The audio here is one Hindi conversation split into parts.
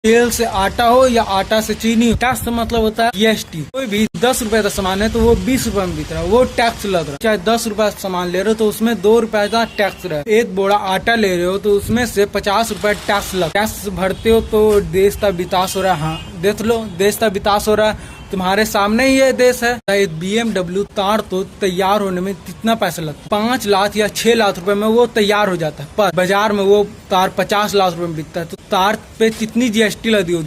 तेल से आटा हो या आटा से चीनी, टैक्स का मतलब होता है जीएसटी। कोई भी 10 रुपए का सामान है तो वो 20 रुपए में बिक रहा है, वो टैक्स लग रहा है। चाहे 10 रुपए का सामान ले रहे हो तो उसमें 2 रुपए का टैक्स रहा है। एक बोरा आटा ले रहे हो तो उसमें से 50 रुपए टैक्स लग। टैक्स भरते हो तो देश का विकास हो रहा है। हाँ देख लो, देश का विकास हो रहा है, तुम्हारे सामने ही ये देश है। एक BMW कार तो तैयार होने में कितना पैसा लगता है, 5 लाख या 6 लाख रुपए में वो तैयार हो जाता है, पर बाजार में वो कार 50 लाख रुपए में बिकता है। तो कार पे कितनी जीएसटी लगी होगी।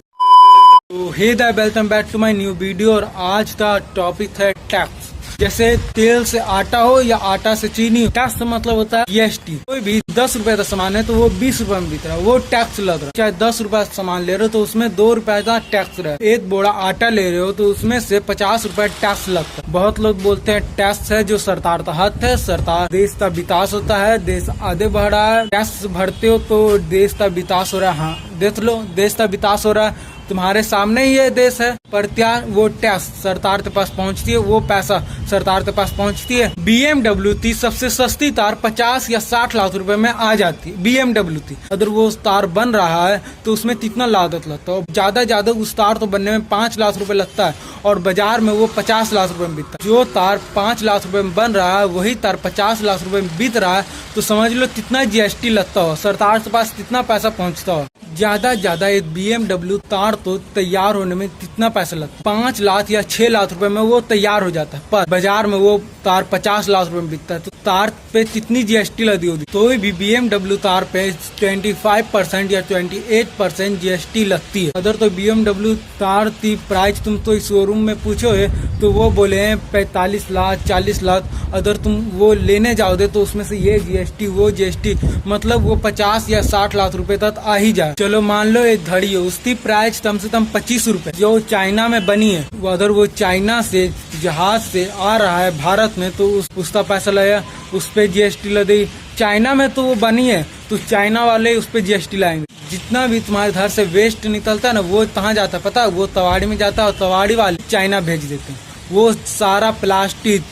तो hey the welcome back to my new video. और आज का टॉपिक है टैक्स। जैसे तेल से आटा हो या आटा से चीनी, टैक्स का मतलब होता है जीएसटी। कोई भी 10 रुपए का सामान है तो वो 20 रुपए में बिक रहा है, वो टैक्स लग रहा है। चाहे 10 रुपए का सामान ले रहे हो तो उसमें 2 रुपए का टैक्स रहा है। एक बोरा आटा ले रहे हो तो उसमें से 50 रुपए टैक्स लगता है। बहुत लोग बोलते हैं टैक्स है जो सरकार का हाथ है, सरकार देश का विकास होता है, देश आगे बढ़ रहा है। टैक्स भरते हो तो देश का विकास हो रहा है। हाँ देख लो, देश का विकास हो रहा है, तुम्हारे सामने ही ये देश है। पर क्या वो टैक्स सरकार के पास पहुंचती है, वो पैसा सरकार के पास पहुंचती है। BMW थी सबसे सस्ती तार 50 या 60 लाख रुपए में आ जाती है। BMW थी, अगर वो तार बन रहा है तो उसमें कितना लागत लगता है। ज्यादा उस तार तो बनने में 5 लाख रुपए लगता है और बाजार में वो 50 लाख रुपए में बिकता है। जो तार 5 लाख रुपए में बन रहा है वही तार 50 लाख रुपए में बिक रहा है, तो समझ लो कितना जीएसटी लगता हो, सरकार के पास कितना पैसा पहुंचता हो। ज्यादा एक BMW तार तो तैयार होने में कितना पैसा लगता है, 5 लाख या 6 लाख रुपए में वो तैयार हो जाता है, पर बाजार में वो तार 50 लाख रुपए में बिकता है। तो तार पे कितनी जीएसटी लगी होगी। तो भी BMW तार पे 25% या 28% जीएसटी लगती है। अगर तो BMW तार की प्राइस तुम तो शोरूम में पूछो है तो वो बोले हैं 45 लाख 40 लाख। अगर तुम वो लेने जाओगे तो उसमें से ये जीएसटी वो जीएसटी, मतलब वो 50 या 60 लाख रुपए तक आ ही जाए। चलो मान लो एक घड़ी है, उसकी प्राइस कम से कम 25 रुपए, जो चाइना में बनी है। अगर वो चाइना से जहाज से आ रहा है भारत में तो उसका पैसा लगेगा, उस पे जीएसटी लगेगी। चाइना में तो वो बनी है तो चाइना वाले उस पे जीएसटी लाएंगे। जितना भी तुम्हारे घर से वेस्ट निकलता है ना, वो कहाँ जाता है पता है, वो तवाड़ी में जाता है और तवाड़ी वाले चाइना भेज देते हैं। वो सारा प्लास्टिक,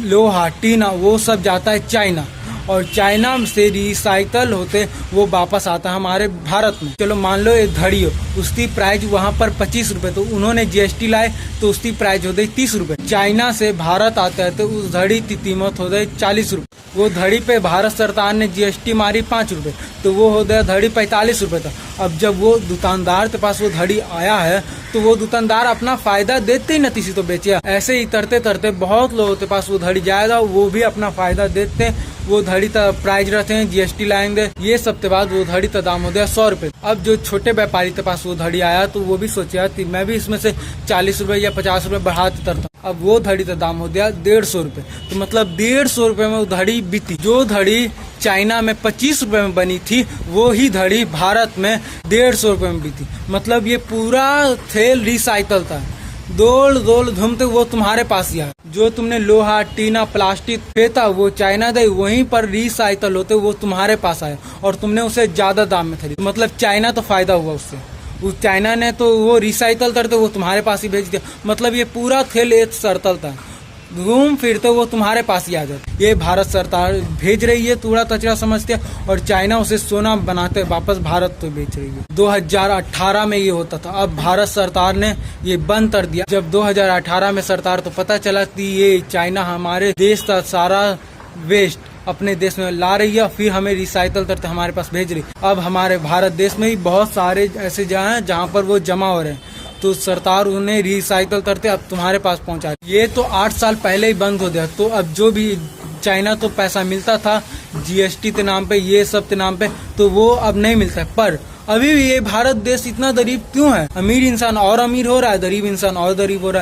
लोहा, टीना वो सब जाता है चाइना, और चाइना से रिसाइकल होते वो वापस आता है हमारे भारत में। चलो मान लो एक घड़ी हो, उसकी प्राइस वहाँ पर 25 रुपए, तो उन्होंने जीएसटी लाए तो उसकी प्राइस हो गई 30 रुपए। चाइना से भारत आता है तो उस घड़ी की कीमत हो गई 40 रुपए। वो घड़ी पे भारत सरकार ने जीएसटी मारी 5 रुपए, तो वो हो गया घड़ी 45 रुपए था। अब जब वो दुकानदार के पास वो घड़ी आया है तो वो दुकानदार अपना फायदा देते ही न किसी तो बेचे। ऐसे ही तरते बहुत लोगों के पास वो घड़ी जाएगा, वो भी अपना फायदा देते, वो घड़ी का प्राइस रहते हैं, जीएसटी लाएंगे। ये सब के बाद वो घड़ी का दाम हो गया 100 रुपए। अब जो छोटे व्यापारी के पास वो घड़ी आया तो वो भी सोचा कि मैं भी इसमें से 40 रुपए या 50 रुपए बढ़ा करता। अब वो घड़ी का दाम हो गया 150 रुपए। तो मतलब 150 रुपए में वो घड़ी बिकी। जो घड़ी चाइना में 25 रुपए में बनी थी वो ही घड़ी भारत में 150 रुपए में बिकी। मतलब ये पूरा थैल रिसाइकल था। दौड़ घूमते वो तुम्हारे पास ही आया। जो तुमने लोहा, टीना, प्लास्टिक फेंका वो चाइना गई, वहीं पर रिसाइकल होते वो तुम्हारे पास आया और तुमने उसे ज्यादा दाम में खरीदा। मतलब चाइना तो फायदा हुआ उससे, उस चाइना ने तो वो रिसाइकल करते वो तुम्हारे पास ही भेज दिया। मतलब ये पूरा खेल एक सर्कल था, घूम फिरते वो तुम्हारे पास ही आ जाते। ये भारत सरकार भेज रही है कूड़ा कचरा समझते और चाइना उसे सोना बनाते वापस भारत तो बेच रही है। 2018 में ये होता था, अब भारत सरकार ने ये बंद कर दिया। जब 2018 में सरकार तो पता चला कि ये चाइना हमारे देश का सारा वेस्ट अपने देश में ला रही है, फिर हमें रिसाइकल करते हमारे पास भेज रही। अब हमारे भारत देश में ही बहुत सारे ऐसे जगह हैं जहाँ पर वो जमा हो रहे हैं, तो सरकार उन्हें रिसाइकल करते अब तुम्हारे पास पहुंचा। ये तो 8 साल पहले ही बंद हो गया। तो अब जो भी चाइना तो पैसा मिलता था जीएसटी के नाम पे, ये सब के नाम पे, तो वो अब नहीं मिलता है। पर अभी भी ये भारत देश इतना गरीब क्यों है। अमीर इंसान और अमीर हो रहा है, गरीब इंसान और गरीब हो रहा है।